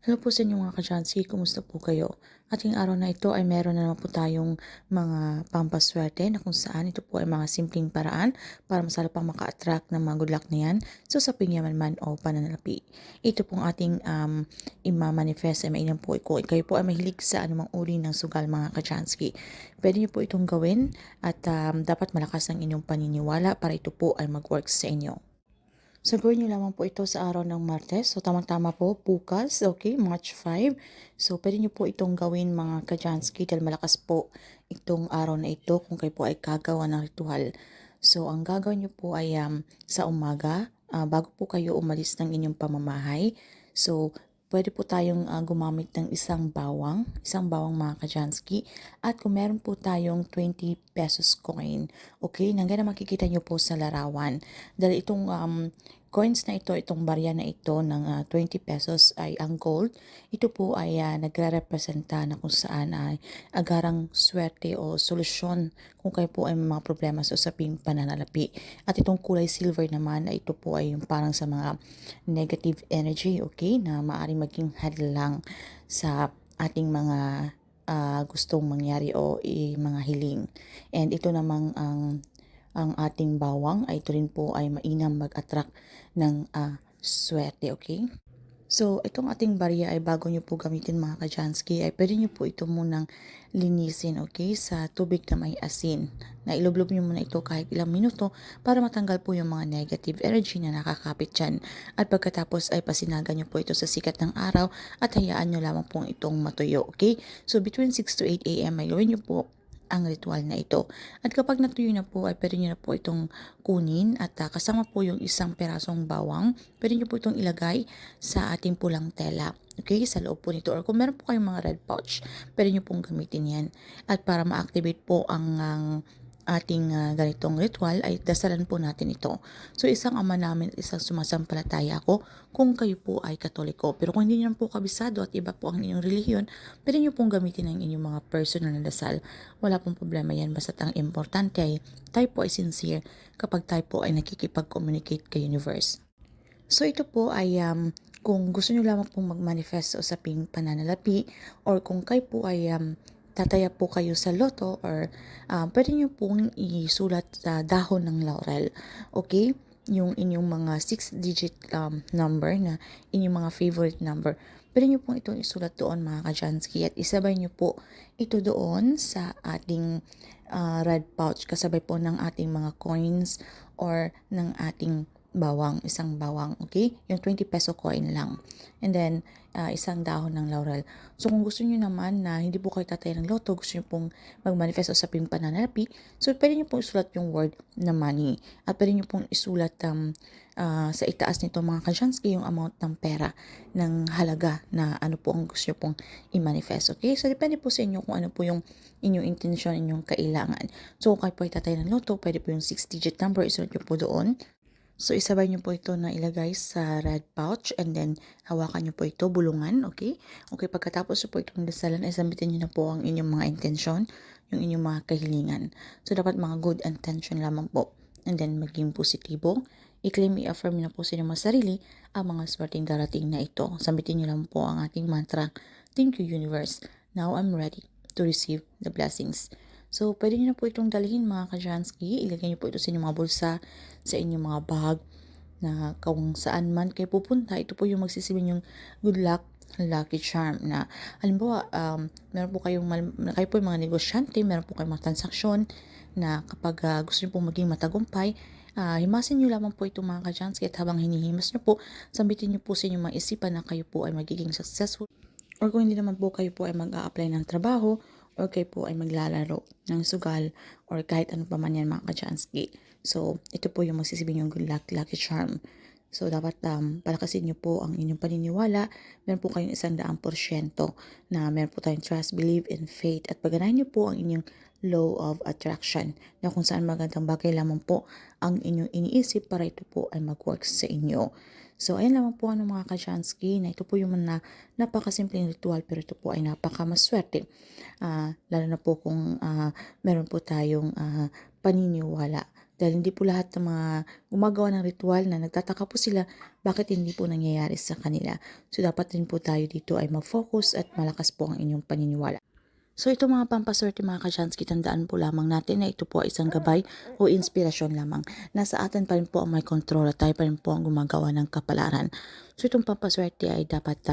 Hello po sa inyo mga ka-Chansky, kumusta po kayo? Ating araw na ito ay meron na naman po tayong mga pampaswerte na kung saan ito po ay mga simpleng paraan para masala pang maka-attract ng mga good luck na yan so sa pingyaman man o pananalapi. Ito pong ating ima-manifest ay mainam po iko. Kayo po ay mahilig sa anumang uri ng sugal mga ka-Chansky. Pwede niyo po itong gawin at dapat malakas ang inyong paniniwala para ito po ay mag-work sa inyo. So, gawin nyo lamang po ito sa araw ng Martes. So, tamang-tama po, bukas, okay, March 5. So, pwede nyo po itong gawin mga ka-Jansky dahil malakas po itong araw na ito kung kayo po ay kagawa ng ritual. So, ang gagawin nyo po ay sa umaga, bago po kayo umalis ng inyong pamamahay. So, pwede po tayong gumamit ng isang bawang mga ka-Jansky. At kung meron po tayong 20 pesos coin, okay, nandiyan na makikita nyo po sa larawan. Dahil itong coins na ito, itong barya na ito ng 20 pesos ay ang gold. Ito po ay nagre-representa na kung saan ay agarang swerte o solusyon kung kayo po ay may mga problema sa usaping pananalapi. At itong kulay silver naman ay ito po ay yung parang sa mga negative energy, okay, na maaaring maging hadlang sa ating mga gustong mangyari o mga hiling. And ito namang ang ating bawang ay ito rin po ay mainam mag-attract ng swerte, okay? So, itong ating barya ay bago nyo po gamitin mga ka-Jansky, ay pwede nyo po ito munang linisin, okay, sa tubig na may asin. Na ilublob nyo muna ito kahit ilang minuto para matanggal po yung mga negative energy na nakakapit dyan. At pagkatapos ay pasinagan nyo po ito sa sikat ng araw at hayaan nyo lamang pong itong matuyo, okay? So, between 6 to 8 a.m. ay gawin nyo po ang ritual na ito. At kapag natuyo na po ay pwede nyo na po itong kunin at kasama po yung isang perasong bawang, pwede nyo po itong ilagay sa ating pulang tela. Okay, sa loob po nito. Or kung meron po kayong mga red pouch, pwede nyo pong gamitin yan. At para ma-activate po ang ating ganitong ritual ay dasalan po natin ito. So isang ama namin at isang sumasampalataya ako kung kayo po ay Katoliko. Pero kung hindi nyo po kabisado at iba po ang inyong relihiyon, pwede nyo pong gamitin ang inyong mga personal na dasal. Wala pong problema yan. Basta ang importante ay tayo po ay sincere kapag tayo po ay nakikipag-communicate kay universe. So ito po ay kung gusto nyo lamang pong mag-manifest sa usaping pananalapi or kung kayo po ay tataya po kayo sa loto or pwede nyo pong isulat sa dahon ng laurel. Okay? Yung inyong mga 6-digit number na inyong mga favorite number. Pwede nyo pong itong isulat doon mga ka-Jansky at isabay nyo po ito doon sa ating red pouch kasabay po ng ating mga coins or ng ating isang bawang, okay? Yung 20 peso coin lang. And then, isang dahon ng laurel. So, kung gusto niyo naman na hindi po kayo tatay ng loto, gusto niyo pong mag-manifest o saping pananalapi, so pwede niyo pong isulat yung word na money. At pwede niyo pong isulat sa itaas nito mga Kajansky yung amount ng pera ng halaga na ano po ang gusto niyo pong i-manifest, okay? So, depende po sa inyo kung ano po yung inyong intention, inyong kailangan. So, kung kayo po ay tatay ng loto, pwede po yung 6-digit number, isulat niyo po doon. So, isabay nyo po ito na ilagay sa red pouch and then hawakan nyo po ito, bulungan, okay? Okay, pagkatapos po itong dasalan, ay sambitin nyo na po ang inyong mga intensyon, yung inyong mga kahilingan. So, dapat mga good intention lamang po. And then, maging positibo. I-claim, i-affirm na po sa inyong mga sarili ang mga swerteng darating na ito. Sambitin nyo lang po ang ating mantra, Thank you, Universe. Now I'm ready to receive the blessings. So, pwede nyo na po itong dalhin mga ka-Jansky. Ilagay nyo po ito sa inyong mga bulsa, sa inyong mga bag, na kung saan man kayo pupunta. Ito po yung magsisilbing yung good luck, lucky charm na halimbawa, meron po kayo po yung mga negosyante, meron po kayong mga transaksyon na kapag gusto nyo pong maging matagumpay, himasin nyo lamang po itong mga ka-Jansky at habang hinihimas nyo po, sambitin nyo po sa inyong mga isipan na kayo po ay magiging successful. Or kung hindi naman po kayo po ay mag-a-apply ng trabaho or kayo po ay maglalaro ng sugal or kahit ano pa man yan mga ka-Jansky. So, ito po yung magsisibing yung good luck, lucky charm. So, dapat palakasin nyo po ang inyong paniniwala. Meron po kayong 100% na meron po tayong trust, believe, and faith. At pagganahin nyo po ang inyong law of attraction na kung saan magandang bagay lamang po ang inyong iniisip para ito po ay mag-work sa inyo. So, ayan lamang po mga ka-Jansky na ito po yung napakasimpleng ritual pero ito po ay napakamaswerte. Lalo na po kung meron po tayong paniniwala Dahil hindi po lahat ng mga gumagawa ng ritual na nagtataka po sila bakit hindi po nangyayari sa kanila. So dapat din po tayo dito ay mag-focus at malakas po ang inyong paniniwala. So ito mga pampaswerte mga ka-Jansky, tandaan po lamang natin na ito po ay isang gabay o inspirasyon lamang. Nasa atin pa rin po ang may kontrol at tayo pa rin po ang gumagawa ng kapalaran. So itong pampaswerte ay dapat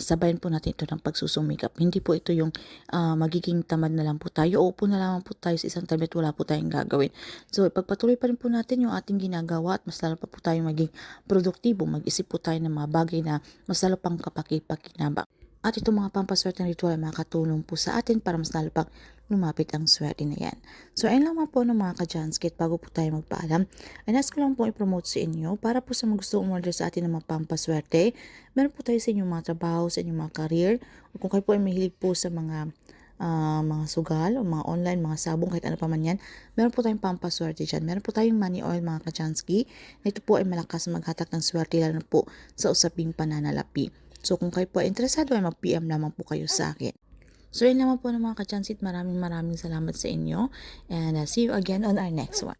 sabayan po natin ito ng pagsusumikap. Hindi po ito yung magiging tamad na lang po tayo o upo na lang po tayo sa isang tabi at wala po tayong gagawin. So ipagpatuloy pa rin po natin yung ating ginagawa at mas lalo pa po tayong maging produktibo. Mag-isip po tayo ng mga bagay na mas lalo pang kapakipakinabang. At itong mga pampaswerteng ritual ay makakatulong po sa atin para mas lalo pang lumapit ang swerte na yan. So ayun lang po ng mga ka-Jansky, at bago po tayo magpaalam, ay nais ko lang po i-promote sa inyo para po sa mga gusto umorder sa atin ng mga pampaswerte. Meron po tayo sa inyong mga trabaho, sa inyong mga career, o kung kayo po ay mahilig po sa mga sugal o mga online, mga sabong, kahit ano pa man yan, meron po tayong pampaswerte dyan. Meron po tayong money oil mga ka-Jansky, na ito po ay malakas maghatak ng swerte lalo na po sa usaping pananalapi. So kung kayo po ay interesado ay mag-PM lamang po kayo sa akin. So yun naman po ng mga ka-Jansit, maraming salamat sa inyo and see you again on our next one.